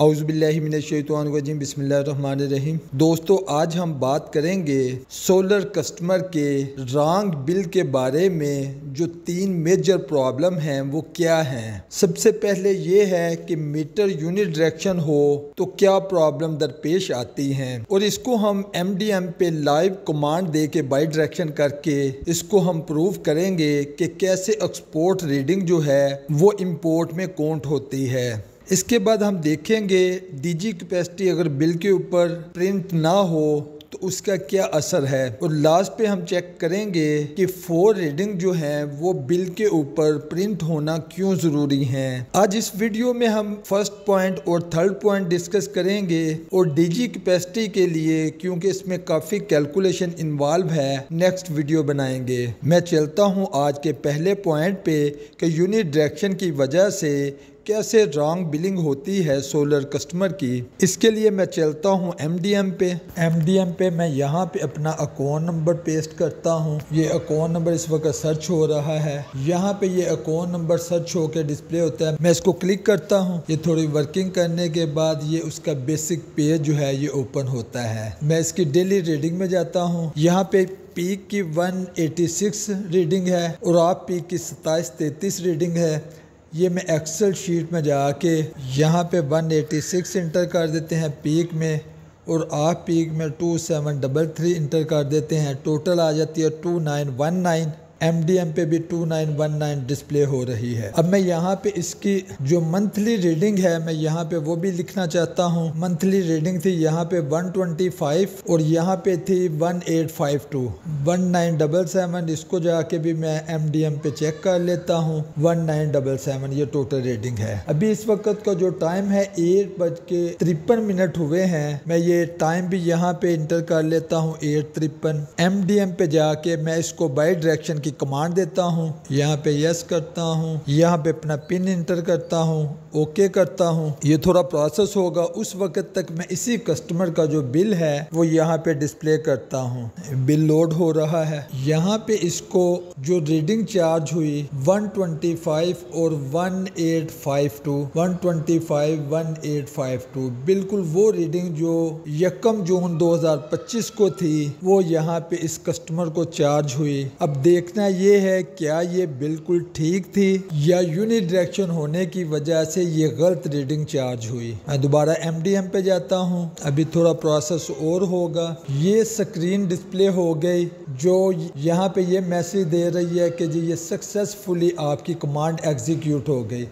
اعوذ باللہ من الشیطان الرجیم بسم اللہ الرحمن الرحیم۔ دوستو آج ہم بات کریں گے سولر کسٹمر کے رانگ بل کے بارے میں جو 3 میجر پرابلم ہیں وہ کیا ہیں۔ سب سے پہلے یہ ہے کہ میٹر یونٹ ڈائریکشن ہو تو کیا پرابلم درپیش آتی ہیں، اور اس کو ہم MDM پہ لائیو کمانڈ دے کے بائی ڈائریکشن کر کے اس کو ہم پروف کریں گے کہ کیسے ایکسپورٹ ریڈنگ جو ہے وہ امپورٹ میں کاؤنٹ ہوتی ہے۔ اس کے بعد ہم دیکھیں گے DG کیپیسٹی اگر بل کے اوپر پرنٹ نہ ہو تو اس کا کیا اثر ہے، اور لاسٹ پہ ہم چیک کریں گے کہ 4 ریڈنگ جو ہیں وہ بل کے اوپر پرنٹ ہونا کیوں ضروری ہیں۔ آج اس ویڈیو میں ہم فرسٹ پوائنٹ اور تھرڈ پوائنٹ ڈسکس کریں گے، اور DG کیپیسٹی کے لیے کیونکہ اس میں کافی کیلکولیشن انوالو ہے نیکسٹ ویڈیو بنائیں گے۔ میں چلتا ہوں آج کے پہلے پوائنٹ پہ کہ یونٹ ڈائریکشن کی وجہ سے کیسے رانگ بلنگ ہوتی ہے سولر کسٹمر کی۔ اس کے لیے میں چلتا ہوں MDM پہ میں یہاں پہ اپنا اکاؤنٹ نمبر پیسٹ کرتا ہوں۔ یہ اکاؤنٹ نمبر اس وقت سرچ ہو رہا ہے، یہاں پہ یہ اکاؤنٹ نمبر سرچ ہو کے ڈسپلے ہوتا ہے۔ میں اس کو کلک کرتا ہوں، یہ تھوڑی ورکنگ کرنے کے بعد یہ اس کا بیسک پیج جو ہے یہ اوپن ہوتا ہے۔ میں اس کی ڈیلی ریڈنگ میں جاتا ہوں، یہاں پہ پیک کی 186 ریڈنگ ہے اور آپ پیک کی 2733 ریڈنگ ہے۔ یہ میں ایکسل شیٹ میں جا کے یہاں پہ 186 انٹر کر دیتے ہیں پیک میں، اور آپ پیک میں 2733 انٹر کر دیتے ہیں، ٹوٹل آ جاتی ہے 2919۔ MDM پہ بھی 2919 ڈسپلے ہو رہی ہے۔ اب میں یہاں پہ اس کی جو منتھلی ریڈنگ ہے میں یہاں پہ وہ بھی لکھنا چاہتا ہوں۔ منتھلی ریڈنگ تھی یہاں پہ 125 اور یہاں پہ تھی 1852 1977۔ اس کو جا کے بھی میں MDM پہ چیک کر لیتا ہوں، 1977 یہ ٹوٹل ریڈنگ ہے۔ ابھی اس وقت کا جو ٹائم ہے 8:53 ہوئے ہیں۔ میں یہ ٹائم بھی یہاں پہ انٹر کر لیتا ہوں 8:53۔ MDM پہ جا کے میں اس کو بائی ڈائریکشن کی کمانڈ دیتا ہوں، یہاں پہ یس کرتا ہوں، یہاں پہ اپنا پن انٹر کرتا ہوں، اوکے کرتا ہوں۔ یہ تھوڑا پروسیس ہوگا، اس وقت تک میں اسی کسٹمر کا جو بل ہے وہ یہاں پہ ڈسپلے کرتا ہوں۔ بل لوڈ ہو رہا ہے، یہاں پہ اس کو جو ریڈنگ چارج ہوئی 125 اور 1852 125 بالکل وہ ریڈنگ جو 1 جون 2025 کو تھی وہ یہاں پہ اس کسٹمر کو چارج ہوئی۔ اب دیکھنا یہ ہے کیا یہ بالکل ٹھیک تھی یا یونٹ ڈائریکشن ہونے کی وجہ سے یہ غلط ریڈنگ چارج ہوئی۔ میں دوبارہ MDM پہ جاتا ہوں، ابھی تھوڑا پروسیس اور ہوگا۔ یہ سکرین ڈسپلے ہو گئی جو یہاں پہ یہ میسج دے رہی ہے کہ جی یہ سکسیسفلی آپ کی کمانڈ ایگزیکیوٹ ہو گئی۔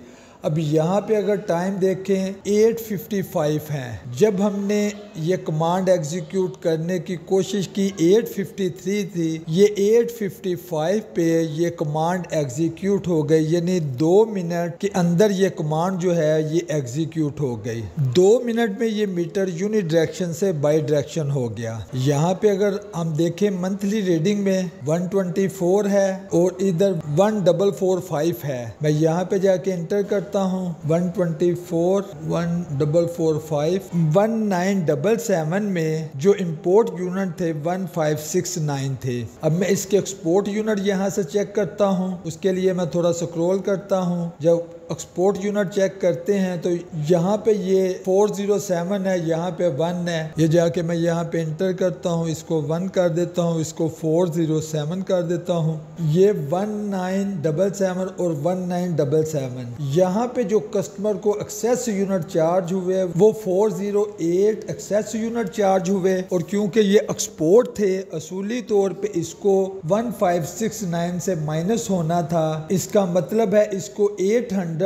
اب یہاں پہ اگر ٹائم دیکھیں 8:55 ہیں، جب ہم نے یہ کمانڈ ایگزیکیوٹ کرنے کی کوشش کی 8:53 تھی، یہ 8:55 پہ یہ کمانڈ ایگزیکیوٹ ہو گئی، یعنی 2 منٹ کے اندر یہ کمانڈ جو ہے یہ ایگزیکیوٹ ہو گئی۔ 2 منٹ میں یہ میٹر یونٹ ڈائریکشن سے بائی ڈائریکشن ہو گیا۔ یہاں پہ اگر ہم دیکھیں منتھلی ریڈنگ میں 124 ہے اور ادھر 1445 ہے۔ میں یہاں پہ جا کے انٹر کرتا ہوں 124 1445 1977 میں جو امپورٹ یونٹ تھے 1569 تھے۔ اب میں اس کے ایکسپورٹ یونٹ یہاں سے چیک کرتا ہوں، اس کے لیے میں تھوڑا سکرول کرتا ہوں۔ جب ایکسپورٹ یونٹ چیک کرتے ہیں تو یہاں پہ یہ 407 ہے، یہاں پہ 1 ہے۔ یہ جا کے میں یہاں پہ انٹر کرتا ہوں، اس کو 1 کر دیتا ہوں، اس کو 407 کر دیتا ہوں۔ یہ 1977 اور 1977 یہاں پہ جو کسٹمر کو ایکسیس یونٹ چارج ہوئے وہ 408 ایکسیس یونٹ چارج ہوئے، اور کیونکہ یہ ایکسپورٹ تھے اصولی طور پہ اس کو 1569 سے مائنس ہونا تھا، اس کا مطلب ہے اس کو 816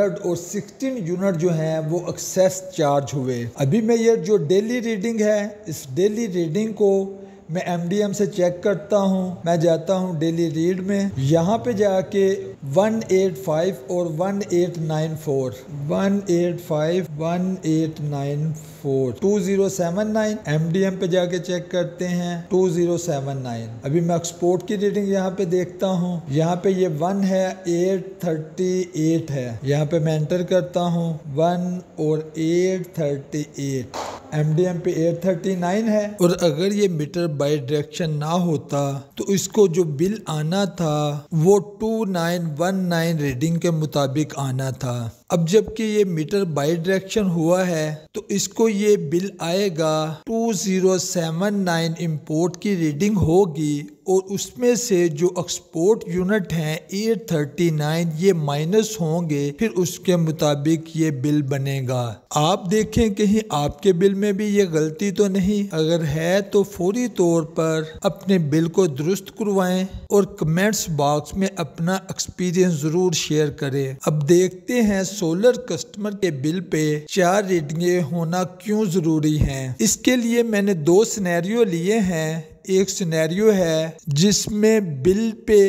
یونٹ جو ہیں وہ ایکسیس چارج ہوئے۔ ابھی میں یہ جو ڈیلی ریڈنگ ہے اس ڈیلی ریڈنگ کو میں MDM سے چیک کرتا ہوں۔ میں جاتا ہوں ڈیلی ریڈ میں، یہاں پہ جا کے 185 اور 1894 185 1894 2079 MDM پہ جا کے چیک کرتے ہیں 2079۔ ابھی میں ایکسپورٹ کی ریڈنگ یہاں پہ دیکھتا ہوں، یہاں پہ یہ 1 ہے 838 ہے، یہاں پہ میں انٹر کرتا ہوں 1 اور 838۔ MDM پہ 839 ہے، اور اگر یہ میٹر بائی ڈائریکشن نہ ہوتا تو اس کو جو بل آنا تھا وہ 2919 ریڈنگ کے مطابق آنا تھا۔ اب جب کہ یہ میٹر بائی ڈائریکشن ہوا ہے تو اس کو یہ بل آئے گا 2079 امپورٹ کی ریڈنگ ہوگی، اور اس میں سے جو ایکسپورٹ یونٹ ہیں 839 یہ مائنس ہوں گے، پھر اس کے مطابق یہ بل بنے گا۔ آپ دیکھیں کہیں آپ کے بل میں بھی یہ غلطی تو نہیں، اگر ہے تو فوری طور پر اپنے بل کو درست کروائیں اور کمنٹس باکس میں اپنا ایکسپیرینس ضرور شیئر کریں۔ اب دیکھتے ہیں سولر کسٹمر کے بل پہ 4 ریڈنگیں ہونا کیوں ضروری ہیں۔ اس کے لیے میں نے 2 سینیریو لیے ہیں۔ ایک سینیریو ہے جس میں بل پہ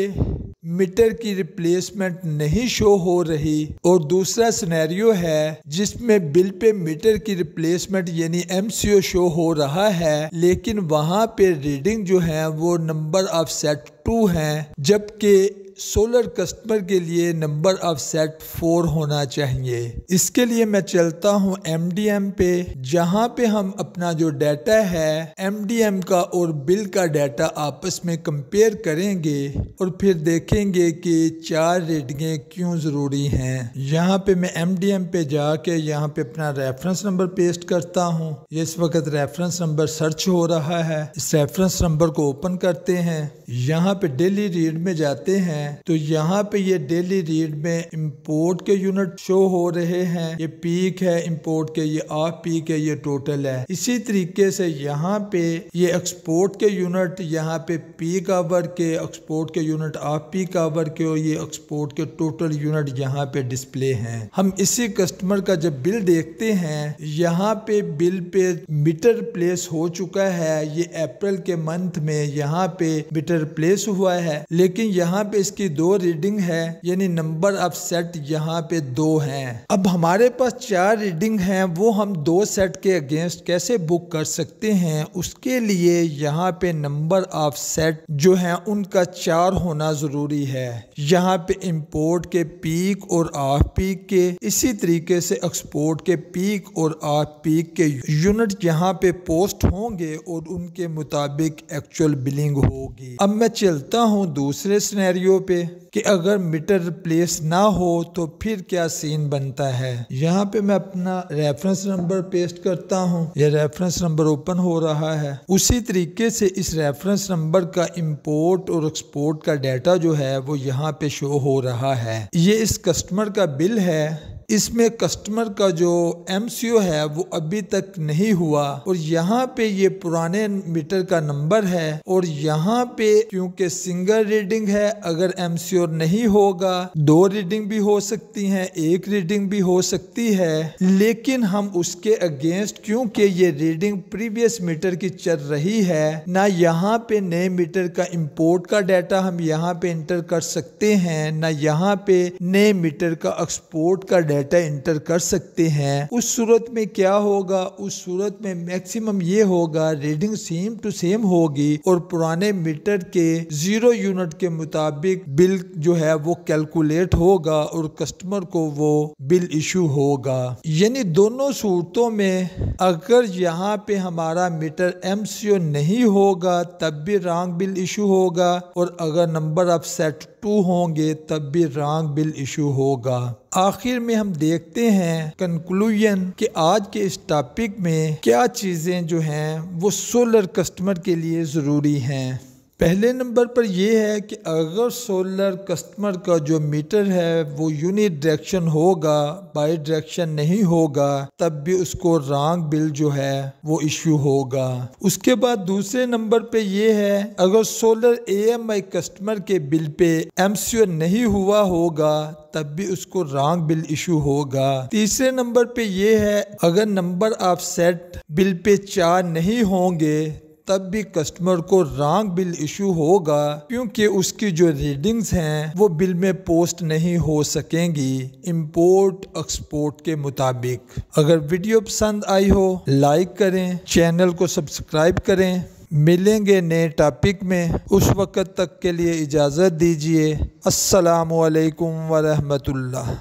میٹر کی ریپلیسمنٹ نہیں شو ہو رہی، اور دوسرا سینیریو ہے جس میں بل پہ میٹر کی ریپلیسمنٹ یعنی MCO شو ہو رہا ہے، لیکن وہاں پہ ریڈنگ جو ہے وہ نمبر آف سیٹ 2 ہیں، جبکہ سولر کسٹمر کے لیے نمبر آف سیٹ 4 ہونا چاہیے۔ اس کے لیے میں چلتا ہوں MDM پہ، جہاں پہ ہم اپنا جو ڈیٹا ہے MDM کا اور بل کا ڈیٹا آپس میں کمپیئر کریں گے، اور پھر دیکھیں گے کہ 4 ریڈنگیں کیوں ضروری ہیں۔ یہاں پہ میں MDM پہ جا کے یہاں پہ اپنا ریفرنس نمبر پیسٹ کرتا ہوں۔ یہ اس وقت ریفرنس نمبر سرچ ہو رہا ہے۔ اس ریفرنس نمبر کو اوپن کرتے ہیں، یہاں پہ ڈیلی ریڈ میں جاتے ہیں تو یہاں پہ یہ ڈیلی ریڈ میں امپورٹ کے یونٹ شو ہو رہے ہیں، یہ پیک ہے امپورٹ کے، یہ آف پیک ہے، یہ ٹوٹل ہے۔ اسی طریقے سے یہاں پہ یہ ایکسپورٹ کے یونٹ، یہاں پہ پیک آور کے، ایکسپورٹ کے یونٹ آف پیک آور کے، اور یہ ایکسپورٹ کے ٹوٹل یونٹ یہاں پہ ڈسپلے ہیں۔ ہم اسی کسٹمر کا جب بل دیکھتے ہیں، یہاں پہ بل پہ میٹر پلیس ہو چکا ہے، یہ اپریل کے منتھ میں یہاں پہ میٹر پلیس ہوا ہے، لیکن یہاں پہ اس کی 2 ریڈنگ ہے، یعنی نمبر آف سیٹ یہاں پہ 2 ہیں۔ اب ہمارے پاس 4 ریڈنگ ہیں، وہ ہم 2 سیٹ کے اگینسٹ کیسے بک کر سکتے ہیں؟ اس کے لیے یہاں پہ نمبر آف سیٹ جو ہیں ان کا 4 ہونا ضروری ہے۔ یہاں پہ امپورٹ کے پیک اور آف پیک کے، اسی طریقے سے ایکسپورٹ کے پیک اور آف پیک کے یونٹ یہاں پہ پوسٹ ہوں گے، اور ان کے مطابق ایکچوئل بلنگ ہوگی۔ اب میں چلتا ہوں دوسرے سینیریو پہ کہ اگر میٹر پلیس نہ ہو تو پھر کیا سین بنتا ہے۔ یہاں پہ میں اپنا ریفرنس نمبر پیسٹ کرتا ہوں، یہ ریفرنس نمبر اوپن ہو رہا ہے۔ اسی طریقے سے اس ریفرنس نمبر کا امپورٹ اور ایکسپورٹ کا ڈیٹا جو ہے وہ یہاں پہ شو ہو رہا ہے۔ یہ اس کسٹمر کا بل ہے، اس میں کسٹمر کا جو MCO ہے وہ ابھی تک نہیں ہوا، اور یہاں پہ یہ پرانے میٹر کا نمبر ہے، اور یہاں پہ کیونکہ سنگل ریڈنگ ہے، اگر MCO نہیں ہوگا 2 ریڈنگ بھی ہو سکتی ہیں، 1 ریڈنگ بھی ہو سکتی ہے، لیکن ہم اس کے اگینسٹ کیونکہ یہ ریڈنگ پریویس میٹر کی چل رہی ہے، نہ یہاں پہ نئے میٹر کا امپورٹ کا ڈیٹا ہم یہاں پہ انٹر کر سکتے ہیں، نہ یہاں پہ نئے میٹر کا ایکسپورٹ کا ڈیٹا انٹر کر سکتے ہیں۔ اس صورت میں کیا ہوگا؟ اس صورت میں میکسیمم یہ ہوگا ریڈنگ سیم ٹو سیم ہوگی، اور پرانے میٹر کے 0 یونٹ کے مطابق بل جو ہے وہ کیلکولیٹ ہوگا، اور کسٹمر کو وہ بل ایشو ہوگا۔ یعنی دونوں صورتوں میں اگر یہاں پہ ہمارا میٹر MCO نہیں ہوگا تب بھی رانگ بل ایشو ہوگا، اور اگر نمبر آف سیٹ 2 ہوں گے تب بھی رانگ بل ایشو ہوگا۔ آخر میں ہم دیکھتے ہیں کنکلوژن کہ آج کے اس ٹاپک میں کیا چیزیں جو ہیں وہ سولر کسٹمر کے لیے ضروری ہیں۔ پہلے نمبر پر یہ ہے کہ اگر سولر کسٹمر کا جو میٹر ہے وہ یونی ڈائریکشن ہوگا، بائی ڈائریکشن نہیں ہوگا، تب بھی اس کو رانگ بل جو ہے وہ ایشو ہوگا۔ اس کے بعد دوسرے نمبر پہ یہ ہے اگر سولر AMI کسٹمر کے بل پہ MCO نہیں ہوا ہوگا تب بھی اس کو رانگ بل ایشو ہوگا۔ تیسرے نمبر پہ یہ ہے اگر نمبر آف سیٹ بل پہ 4 نہیں ہوں گے تب بھی کسٹمر کو رانگ بل ایشو ہوگا، کیونکہ اس کی جو ریڈنگز ہیں وہ بل میں پوسٹ نہیں ہو سکیں گی امپورٹ ایکسپورٹ کے مطابق۔ اگر ویڈیو پسند آئی ہو لائک کریں، چینل کو سبسکرائب کریں۔ ملیں گے نئے ٹاپک میں، اس وقت تک کے لیے اجازت دیجیے۔ السلام علیکم ورحمۃ اللہ۔